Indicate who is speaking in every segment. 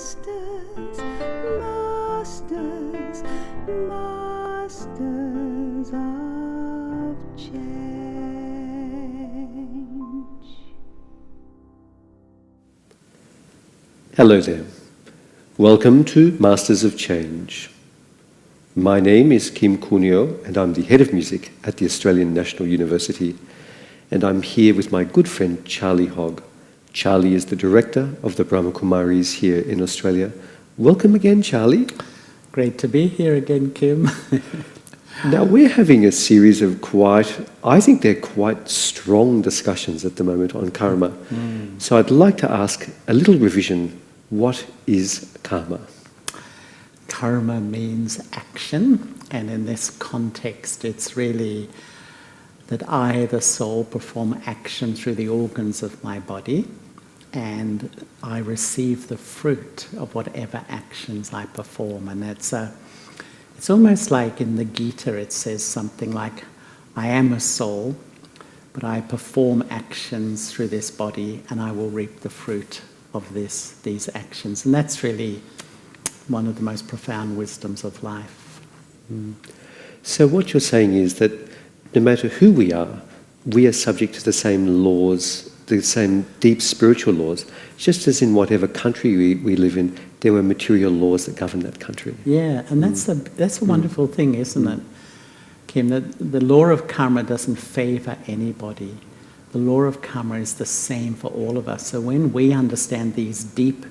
Speaker 1: masters, masters of change.
Speaker 2: Hello there. Welcome to Masters of Change. My name is Kim Cuneo and I'm the head of music at the Australian National University, and I'm here with my good friend Charlie Hogg. Charlie is the director of the Brahma Kumaris here in Australia. Welcome again, Charlie.
Speaker 3: Great to be here again, Kim.
Speaker 2: Now we're having a series of I think they're quite strong discussions at the moment on karma. So I'd like to ask a little revision. What is karma?
Speaker 3: Karma means action, and in this context it's really that I, the soul, perform action through the organs of my body, and I receive the fruit of whatever actions I perform. And it's almost like in the Gita it says something like, I am a soul, but I perform actions through this body and I will reap the fruit of these actions. And that's really one of the most profound wisdoms of life.
Speaker 2: So what you're saying is that no matter who we are subject to the same laws, the same deep spiritual laws, just as in whatever country we live in, there were material laws that govern that country.
Speaker 3: Yeah, and that's a wonderful thing, isn't it, Kim? That the law of karma doesn't favour anybody. The law of karma is the same for all of us. So when we understand these deep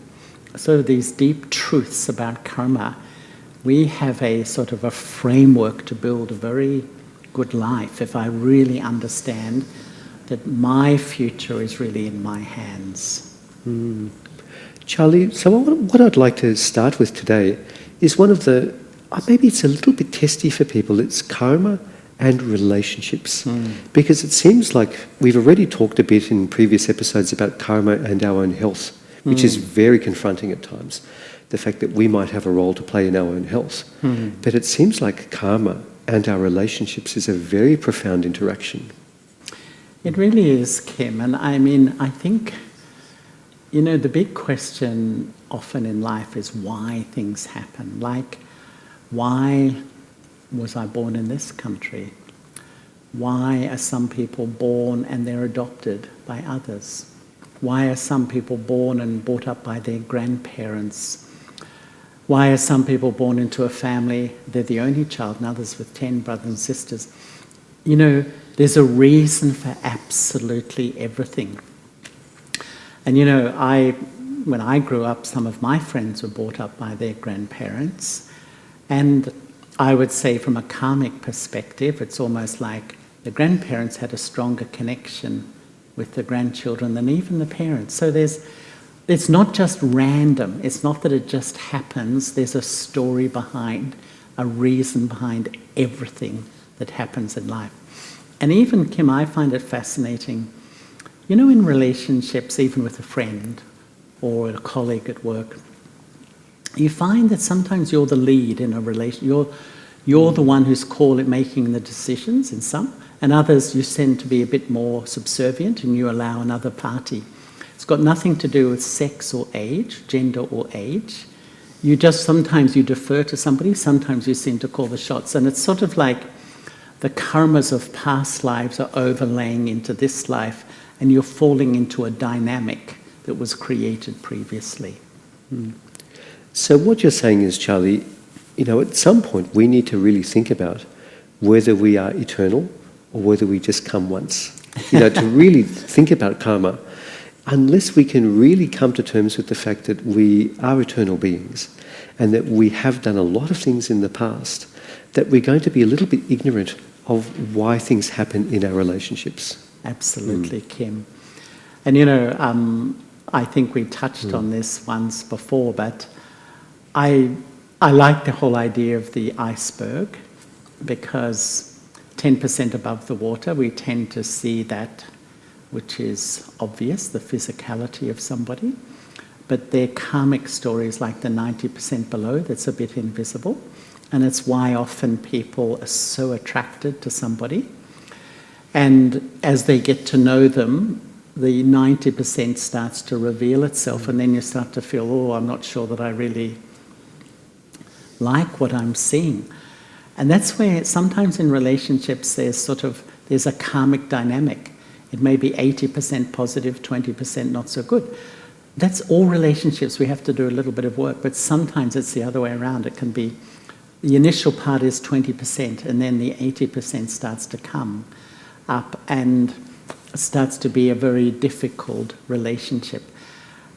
Speaker 3: truths about karma, we have a sort of a framework to build a very good life. If I really understand that my future is really in my hands.
Speaker 2: Charlie, so what I'd like to start with today is one of the, maybe it's a little bit testy for people, it's karma and relationships. Because it seems like we've already talked a bit in previous episodes about karma and our own health, which is very confronting at times, the fact that we might have a role to play in our own health. But it seems like karma and our relationships is a very profound interaction.
Speaker 3: It really is, Kim. And I mean, I think, the big question often in life is why things happen. Like, why was I born in this country? Why are some people born and they're adopted by others? Why are some people born and brought up by their grandparents? Why are some people born into a family, they're the only child, and others with 10 brothers and sisters? There's a reason for absolutely everything. And when I grew up, some of my friends were brought up by their grandparents, and I would say from a karmic perspective, it's almost like the grandparents had a stronger connection with the grandchildren than even the parents. So it's not just random. It's not that it just happens. There's a story behind, a reason behind everything that happens in life. And even, Kim, I find it fascinating, in relationships, even with a friend or a colleague at work, you find that sometimes you're the lead in a relation. You're the one who's making the decisions in some, and others you tend to be a bit more subservient and you allow another party. It's got nothing to do with sex or age, gender or age. Sometimes you defer to somebody, sometimes you seem to call the shots. And it's sort of like the karmas of past lives are overlaying into this life, and you're falling into a dynamic that was created previously.
Speaker 2: So what you're saying is, Charlie, at some point we need to really think about whether we are eternal or whether we just come once. To really think about karma, unless we can really come to terms with the fact that we are eternal beings and that we have done a lot of things in the past, that we're going to be a little bit ignorant of why things happen in our relationships.
Speaker 3: Absolutely, Kim. And I think we touched on this once before, but I like the whole idea of the iceberg, because 10% above the water we tend to see that which is obvious, the physicality of somebody, but their karmic story is like the 90% below that's a bit invisible, and it's why often people are so attracted to somebody. And as they get to know them, the 90% starts to reveal itself, and then you start to feel, oh, I'm not sure that I really like what I'm seeing. And that's where sometimes in relationships there's a karmic dynamic. It may be 80% positive, 20% not so good. That's all relationships. We have to do a little bit of work, but sometimes it's the other way around. It can be the initial part is 20%, and then the 80% starts to come up and starts to be a very difficult relationship.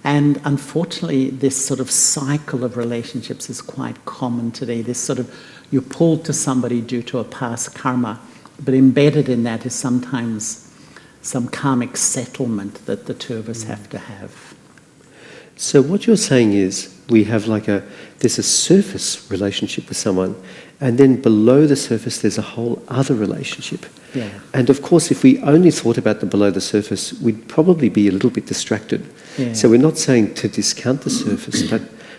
Speaker 3: And unfortunately, this sort of cycle of relationships is quite common today. This sort of, you're pulled to somebody due to a past karma, but embedded in that is sometimes some karmic settlement that the two of us have to have.
Speaker 2: So what you're saying is we have there's a surface relationship with someone, and then below the surface there's a whole other relationship.
Speaker 3: Yeah.
Speaker 2: And of course, if we only thought about the below the surface, we'd probably be a little bit distracted.
Speaker 3: Yeah.
Speaker 2: So we're not saying to discount the surface,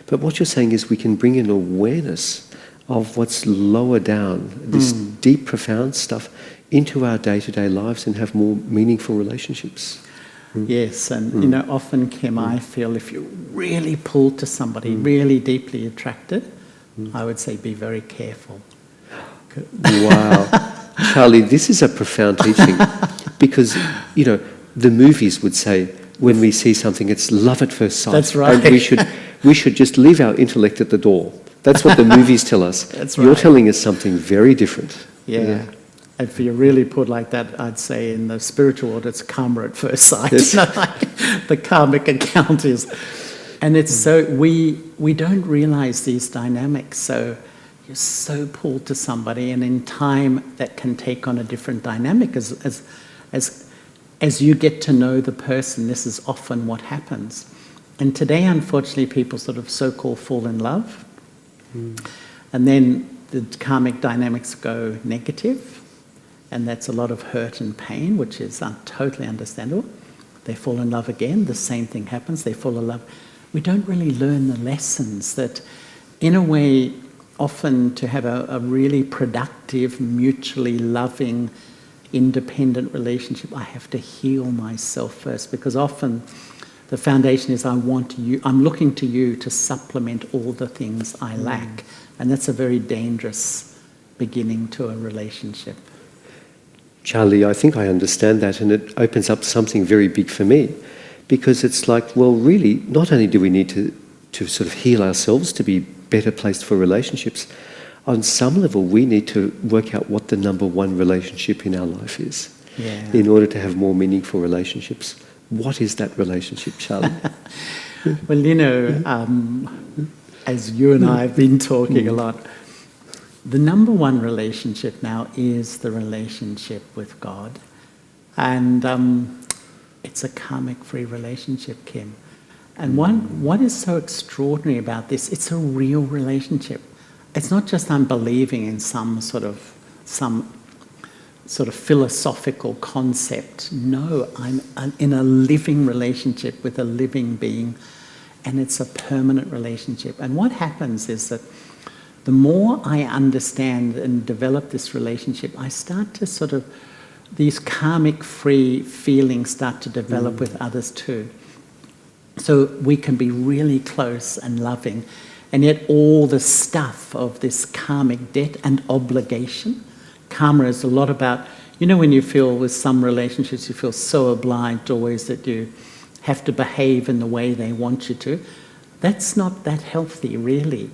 Speaker 2: but what you're saying is we can bring in awareness of what's lower down, this deep, profound stuff, into our day-to-day lives and have more meaningful relationships.
Speaker 3: Yes, and often, Kim, I feel if you're really pulled to somebody, really deeply attracted, I would say be very careful.
Speaker 2: Wow. Charlie, this is a profound teaching because, the movies would say when we see something, it's love at first sight.
Speaker 3: That's right.
Speaker 2: And we should just leave our intellect at the door. That's what the movies tell us.
Speaker 3: That's
Speaker 2: You're
Speaker 3: right.
Speaker 2: telling us something very different.
Speaker 3: Yeah. If you really put like that, I'd say in the spiritual world, it's karma at first sight.
Speaker 2: Yes.
Speaker 3: The karmic account is. And it's so, we don't realize these dynamics. So you're so pulled to somebody, and in time that can take on a different dynamic. As you get to know the person, this is often what happens. And today, unfortunately, people sort of so-called fall in love. And then the karmic dynamics go negative. And that's a lot of hurt and pain, which is totally understandable. They fall in love again, the same thing happens, they fall in love. We don't really learn the lessons that, in a way, often to have a really productive, mutually loving, independent relationship, I have to heal myself first, because often the foundation is I'm looking to you to supplement all the things I lack. And that's a very dangerous beginning to a relationship.
Speaker 2: Charlie, I think I understand that, and it opens up something very big for me, because it's like, well, really, not only do we need to sort of heal ourselves to be better placed for relationships, on some level we need to work out what the number one relationship in our life is in order to have more meaningful relationships. What is that relationship, Charlie?
Speaker 3: Well, as you and I have been talking a lot, the number one relationship now is the relationship with God. And it's a karmic-free relationship, Kim. And what is so extraordinary about this, it's a real relationship. It's not just I'm believing in some sort of philosophical concept. No, I'm in a living relationship with a living being, and it's a permanent relationship. And what happens is that the more I understand and develop this relationship, I start to these karmic-free feelings start to develop with others too. So we can be really close and loving, and yet all the stuff of this karmic debt and obligation. Karma is a lot about, when you feel with some relationships, you feel so obliged always that you have to behave in the way they want you to. That's not that healthy, really.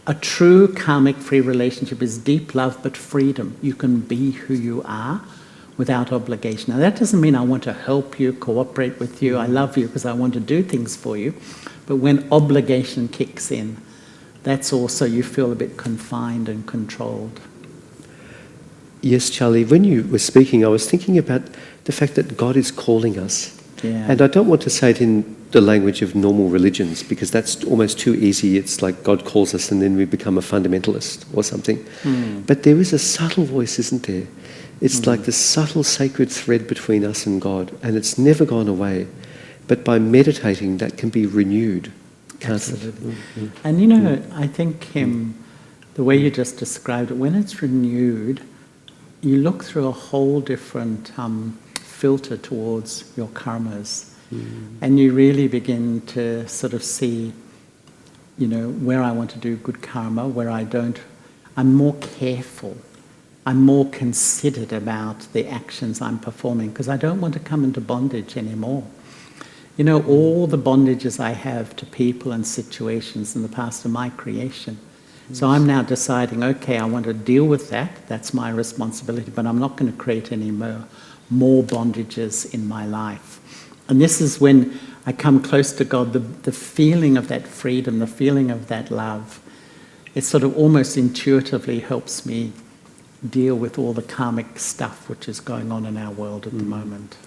Speaker 3: A true karmic-free relationship is deep love but freedom. You can be who you are without obligation. Now, that doesn't mean I want to help you, cooperate with you. I love you because I want to do things for you. But when obligation kicks in, that's also you feel a bit confined and controlled.
Speaker 2: Yes, Charlie, when you were speaking, I was thinking about the fact that God is calling us.
Speaker 3: Yeah.
Speaker 2: And I don't want to say it in the language of normal religions, because that's almost too easy. It's like God calls us and then we become a fundamentalist or something. But there is a subtle voice, isn't there? It's like the subtle sacred thread between us and God, and it's never gone away. But by meditating, that can be renewed, can't
Speaker 3: Absolutely.
Speaker 2: it?
Speaker 3: And I think, Kim, the way you just described it, when it's renewed, you look through a whole different filter towards your karmas. And you really begin to sort of see, where I want to do good karma, where I don't. I'm more careful. I'm more considered about the actions I'm performing because I don't want to come into bondage anymore. All the bondages I have to people and situations in the past are my creation. So I'm now deciding, okay, I want to deal with that. That's my responsibility, but I'm not going to create any more bondages in my life. And this is when I come close to God, the feeling of that freedom, the feeling of that love, it sort of almost intuitively helps me deal with all the karmic stuff which is going on in our world at the moment.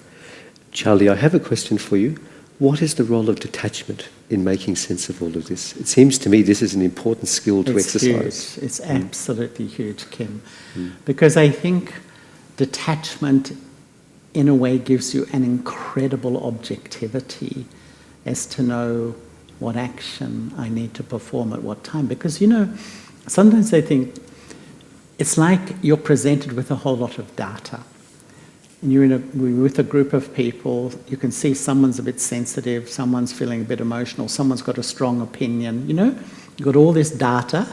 Speaker 2: Charlie, I have a question for you. What is the role of detachment in making sense of all of this? It seems to me this is an important skill to exercise.
Speaker 3: Huge. It's absolutely huge, Kim. Because I think detachment, in a way, gives you an incredible objectivity as to know what action I need to perform at what time. Because, sometimes I think it's like you're presented with a whole lot of data. And you're with a group of people, you can see someone's a bit sensitive, someone's feeling a bit emotional, someone's got a strong opinion, You've got all this data,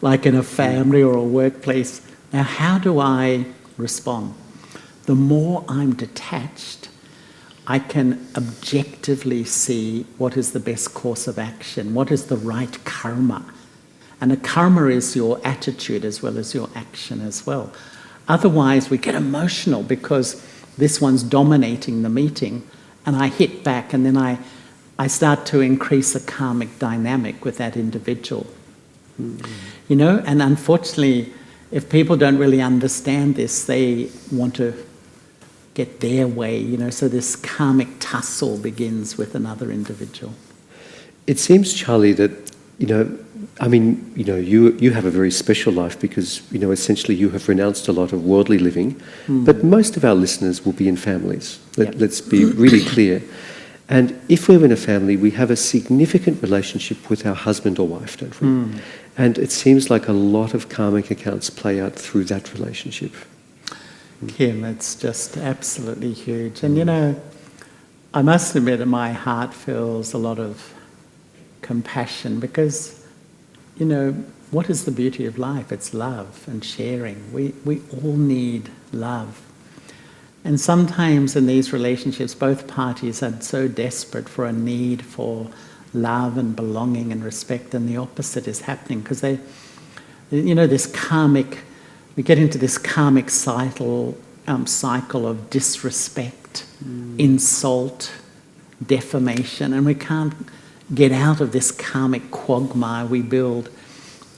Speaker 3: like in a family or a workplace. Now, how do I respond? The more I'm detached, I can objectively see what is the best course of action, what is the right karma. And a karma is your attitude as well as your action as well. Otherwise, we get emotional because this one's dominating the meeting and I hit back and then I start to increase a karmic dynamic with that individual. And unfortunately, if people don't really understand this, they want to get their way, so this karmic tussle begins with another individual.
Speaker 2: It seems, Charlie, that, you have a very special life because, essentially you have renounced a lot of worldly living, but most of our listeners will be in families. Let's be really clear. And if we're in a family, we have a significant relationship with our husband or wife, don't we? And it seems like a lot of karmic accounts play out through that relationship.
Speaker 3: Kim, it's just absolutely huge. And I must admit that my heart feels a lot of compassion because, what is the beauty of life? It's love and sharing. We all need love. And sometimes in these relationships, both parties are so desperate for a need for love and belonging and respect, and the opposite is happening because this karmic. We get into this karmic cycle of disrespect, insult, defamation, and we can't get out of this karmic quagmire we build.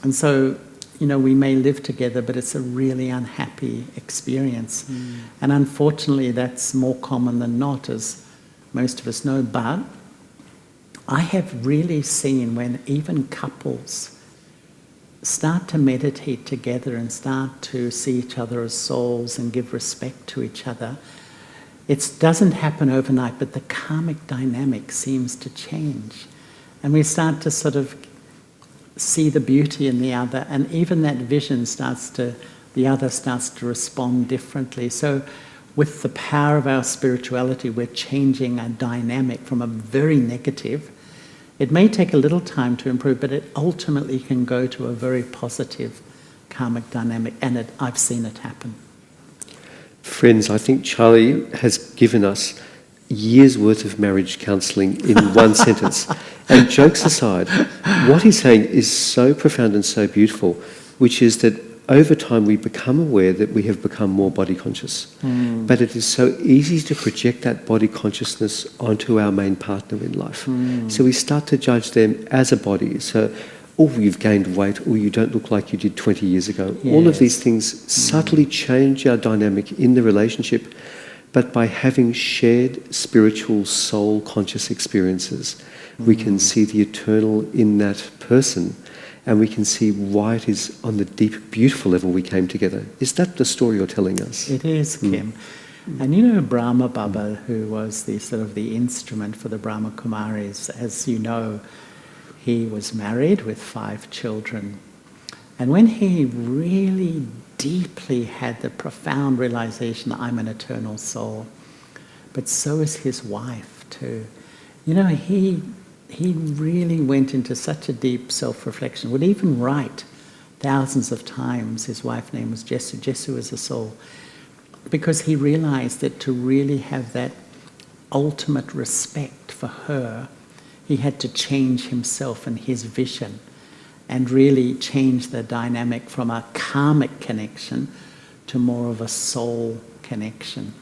Speaker 3: And so, we may live together, but it's a really unhappy experience. And unfortunately, that's more common than not, as most of us know. But I have really seen when even couples start to meditate together and start to see each other as souls and give respect to each other, it doesn't happen overnight, but the karmic dynamic seems to change. And we start to sort of see the beauty in the other, and even that vision the other starts to respond differently. So with the power of our spirituality, we're changing a dynamic from a very negative. It may take a little time to improve, but it ultimately can go to a very positive karmic dynamic, and I've seen it happen.
Speaker 2: Friends, I think Charlie has given us years' worth of marriage counselling in one sentence. And jokes aside, what he's saying is so profound and so beautiful, which is that over time we become aware that we have become more body conscious. But it is so easy to project that body consciousness onto our main partner in life. So we start to judge them as a body. So, you've gained weight, or you don't look like you did 20 years ago. Yes. All of these things subtly change our dynamic in the relationship. But by having shared spiritual soul conscious experiences, we can see the eternal in that person, and we can see why it is on the deep, beautiful level we came together. Is that the story you're telling us?
Speaker 3: It is, Kim. And Brahma Baba, who was the instrument for the Brahma Kumaris, as you know, he was married with 5 children. And when he really deeply had the profound realization, I'm an eternal soul, but so is his wife too. You know, he really went into such a deep self-reflection, would even write thousands of times. His wife's name was Jesu. Jesu is a soul. Because he realized that to really have that ultimate respect for her, he had to change himself and his vision and really change the dynamic from a karmic connection to more of a soul connection.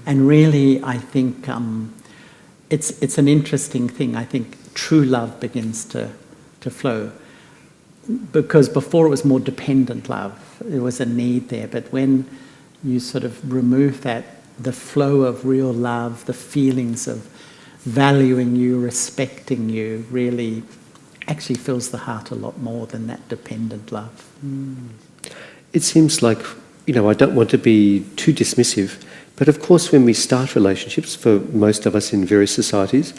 Speaker 3: And really, I think it's an interesting thing. I think true love begins to flow. Because before it was more dependent love. There was a need there. But when you sort of remove that, the flow of real love, the feelings of valuing you, respecting you, really actually fills the heart a lot more than that dependent love.
Speaker 2: It seems like, I don't want to be too dismissive, but of course when we start relationships, for most of us in various societies,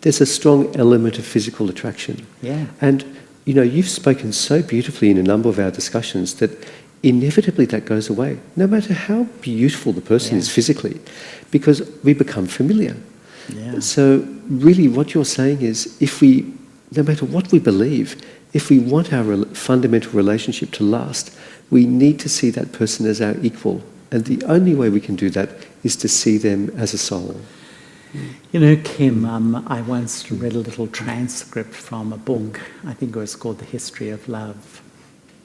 Speaker 2: there's a strong element of physical attraction.
Speaker 3: Yeah.
Speaker 2: And, you've spoken so beautifully in a number of our discussions that inevitably that goes away, no matter how beautiful the person is physically, because we become familiar.
Speaker 3: Yeah.
Speaker 2: So really what you're saying is, no matter what we believe, if we want our fundamental relationship to last, we need to see that person as our equal. And the only way we can do that is to see them as a soul.
Speaker 3: You know, Kim, I once read a little transcript from a book, I think it was called The History of Love.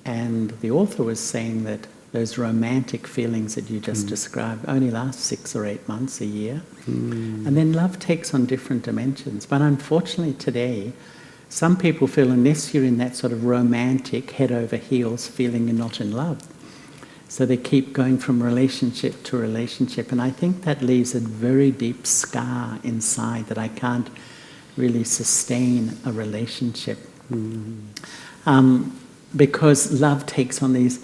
Speaker 3: And the author was saying that those romantic feelings that you just described only last 6 or 8 months, a year. And then love takes on different dimensions. But unfortunately today, some people feel unless you're in that sort of romantic, head over heels feeling you're not in love. So they keep going from relationship to relationship. And I think that leaves a very deep scar inside that I can't really sustain a relationship. Because love takes on these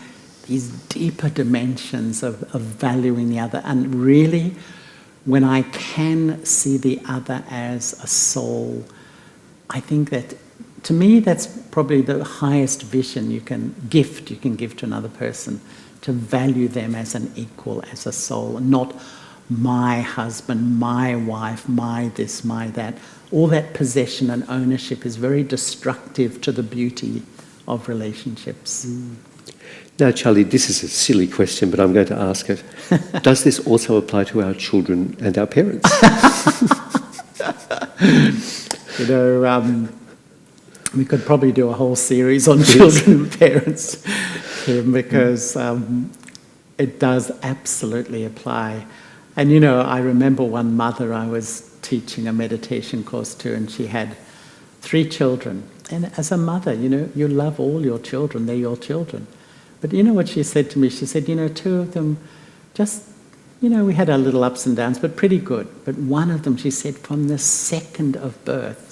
Speaker 3: deeper dimensions of valuing the other. And really, when I can see the other as a soul, I think that, to me, that's probably the highest vision you can give to another person, to value them as an equal, as a soul, and not my husband, my wife, my this, my that. All that possession and ownership is very destructive to the beauty of relationships.
Speaker 2: Now, Charlie, this is a silly question, but I'm going to ask it. Does this also apply to our children and our parents?
Speaker 3: You know, we could probably do a whole series on children and parents, Kim, because it does absolutely apply. And, you know, I remember one mother I was teaching a meditation course to, and she had 3 children. And as a mother, you know, you love all your children, they're your children. But you know what she said to me? She said, you know, 2 of them just, you know, we had our little ups and downs, but pretty good. But one of them, she said, from the second of birth,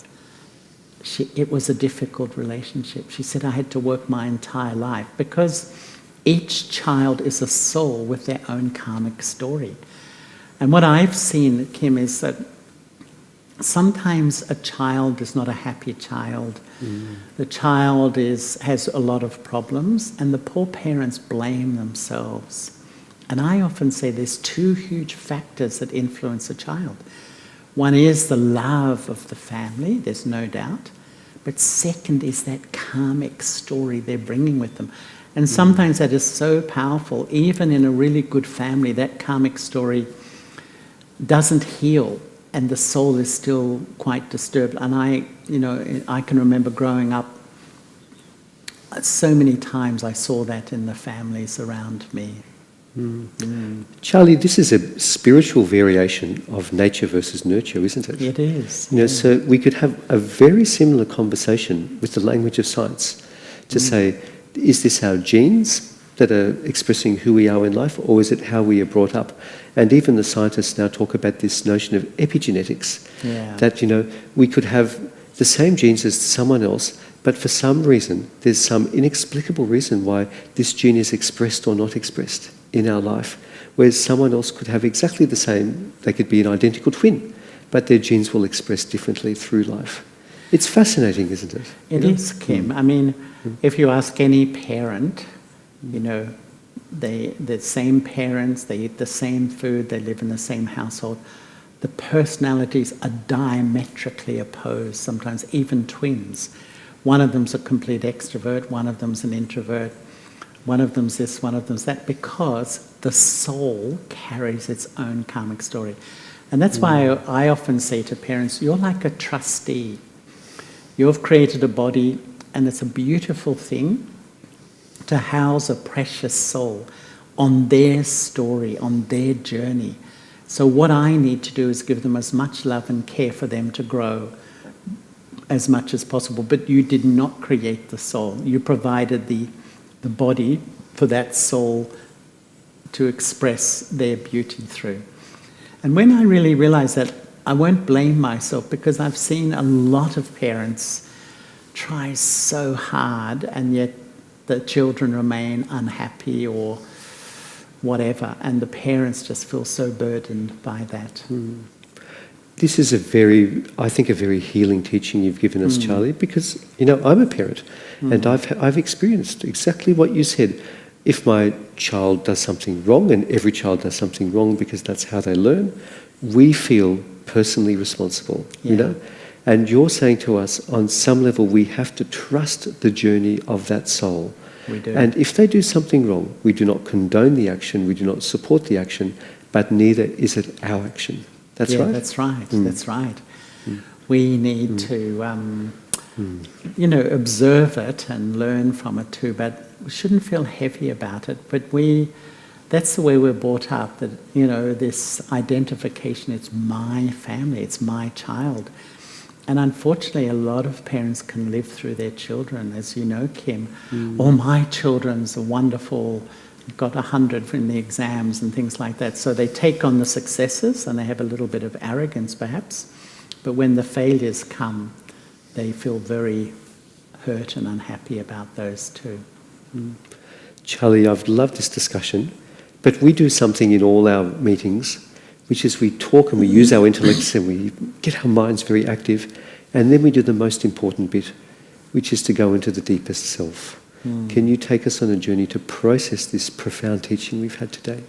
Speaker 3: it was a difficult relationship. She said, I had to work my entire life because each child is a soul with their own karmic story. And what I've seen, Kim, is that sometimes a child is not a happy child. The child has a lot of problems, and the poor parents blame themselves. And I often say there's 2 huge factors that influence a child. One is the love of the family, there's no doubt. But second is that karmic story they're bringing with them. And sometimes that is so powerful, even in a really good family, that karmic story doesn't heal, and the soul is still quite disturbed. And I can remember growing up, so many times I saw that in the families around me.
Speaker 2: Charlie, this is a spiritual variation of nature versus nurture, isn't it?
Speaker 3: It is.
Speaker 2: You know, so we could have a very similar conversation with the language of science to say, is this our genes that are expressing who we are in life, or is it how we are brought up? And even the scientists now talk about this notion of epigenetics, that, you know, we could have the same genes as someone else, but for some reason, there's some inexplicable reason why this gene is expressed or not expressed in our life, whereas someone else could have exactly the same, they could be an identical twin, but their genes will express differently through life. It's fascinating, isn't it?
Speaker 3: It is, Kim. I mean, if you ask any parent, you know, the same parents, they eat the same food, they live in the same household. The personalities are diametrically opposed, sometimes even twins. One of them's a complete extrovert, one of them's an introvert, one of them's this, one of them's that, because the soul carries its own karmic story. And that's why I often say to parents, you're like a trustee. You've created a body, and it's a beautiful thing to house a precious soul on their story, on their journey. So what I need to do is give them as much love and care for them to grow as much as possible. But you did not create the soul. You provided the body for that soul to express their beauty through. And when I really realized that, I won't blame myself, because I've seen a lot of parents try so hard and yet the children remain unhappy or whatever, and the parents just feel so burdened by that.
Speaker 2: This is I think a very healing teaching you've given us, Charlie, because, I'm a parent and I've experienced exactly what you said. If my child does something wrong, and every child does something wrong because that's how they learn, we feel personally responsible, And you're saying to us, on some level, we have to trust the journey of that soul.
Speaker 3: We do.
Speaker 2: And if they do something wrong, we do not condone the action, we do not support the action, but neither is it our action. That's right?
Speaker 3: That's right. That's right. We need to, observe it and learn from it too, but we shouldn't feel heavy about it. But that's the way we're brought up, that, this identification, it's my family, it's my child. And unfortunately, a lot of parents can live through their children, as you know, Kim. Oh, my children's are wonderful, got 100 in the exams and things like that. So they take on the successes and they have a little bit of arrogance, perhaps. But when the failures come, they feel very hurt and unhappy about those too.
Speaker 2: Charlie, I've loved this discussion, but we do something in all our meetings, which is we talk and we use our intellects and we get our minds very active, and then we do the most important bit, which is to go into the deepest self. Can you take us on a journey to process this profound teaching we've had today?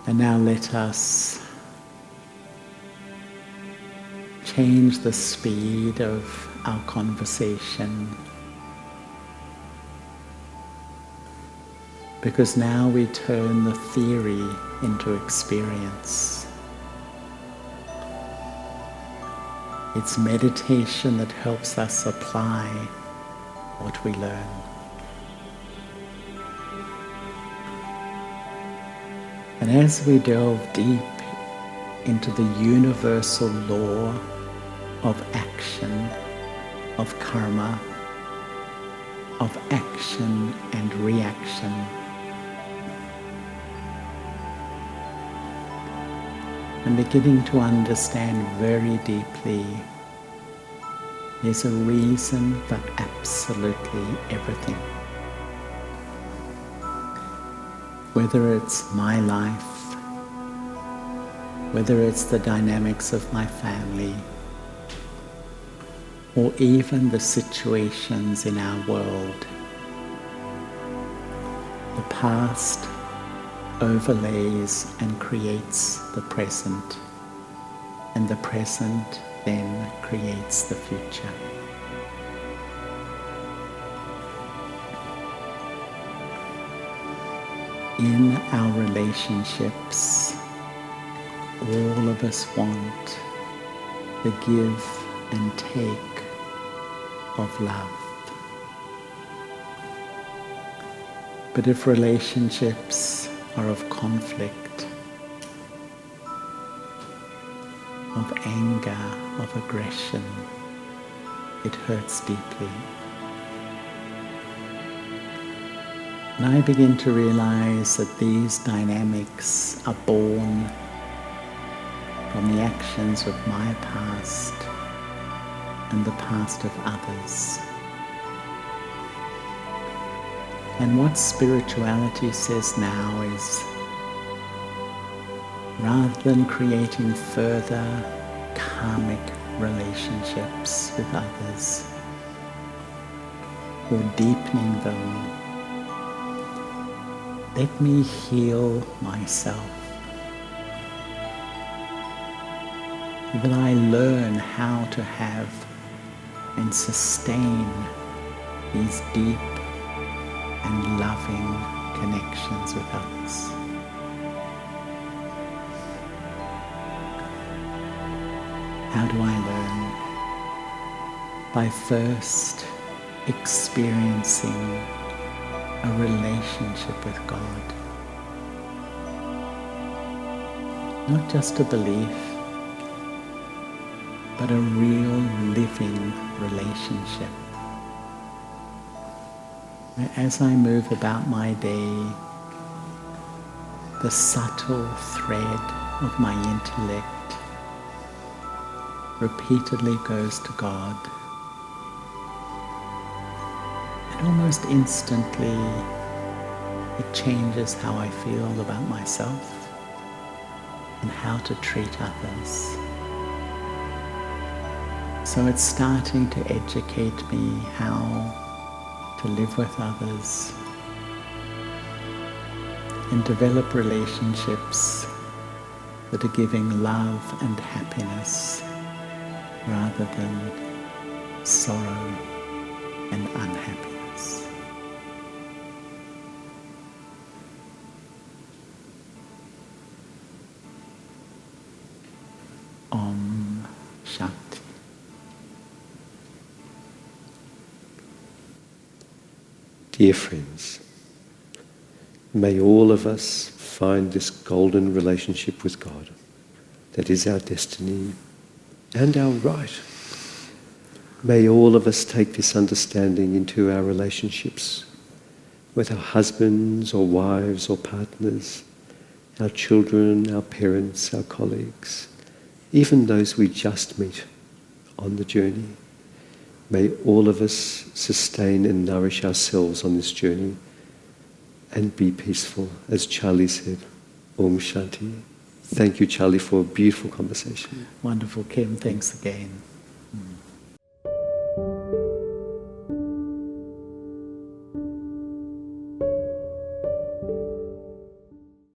Speaker 3: And now let us change the speed of our conversation, because now we turn the theory into experience. It's meditation that helps us apply what we learn. And as we delve deep into the universal law of action, of karma, of action and reaction, and beginning to understand very deeply, there's a reason for absolutely everything. Whether it's my life, whether it's the dynamics of my family, or even the situations in our world, the past overlays and creates the present, and the present then creates the future. In our relationships, all of us want the give and take of love. But if relationships are of conflict, of anger, of aggression, it hurts deeply. And I begin to realize that these dynamics are born from the actions of my past and the past of others. And what spirituality says now is, rather than creating further karmic relationships with others or deepening them. Let me heal myself. That I learn how to have and sustain these deep and loving connections with others. How do I learn? By first experiencing a relationship with God. Not just a belief, but a real living relationship. As I move about my day, the subtle thread of my intellect repeatedly goes to God. And almost instantly, it changes how I feel about myself and how to treat others. So it's starting to educate me how to live with others and develop relationships that are giving love and happiness rather than sorrow and unhappiness. Om Shanti.
Speaker 2: Dear friends, may all of us find this golden relationship with God that is our destiny and our right. May all of us take this understanding into our relationships with our husbands or wives or partners, our children, our parents, our colleagues, even those we just meet on the journey. May all of us sustain and nourish ourselves on this journey and be peaceful. As Charlie said, Om Shanti. Thank you, Charlie, for a beautiful conversation.
Speaker 3: Wonderful, Kim. Thanks again.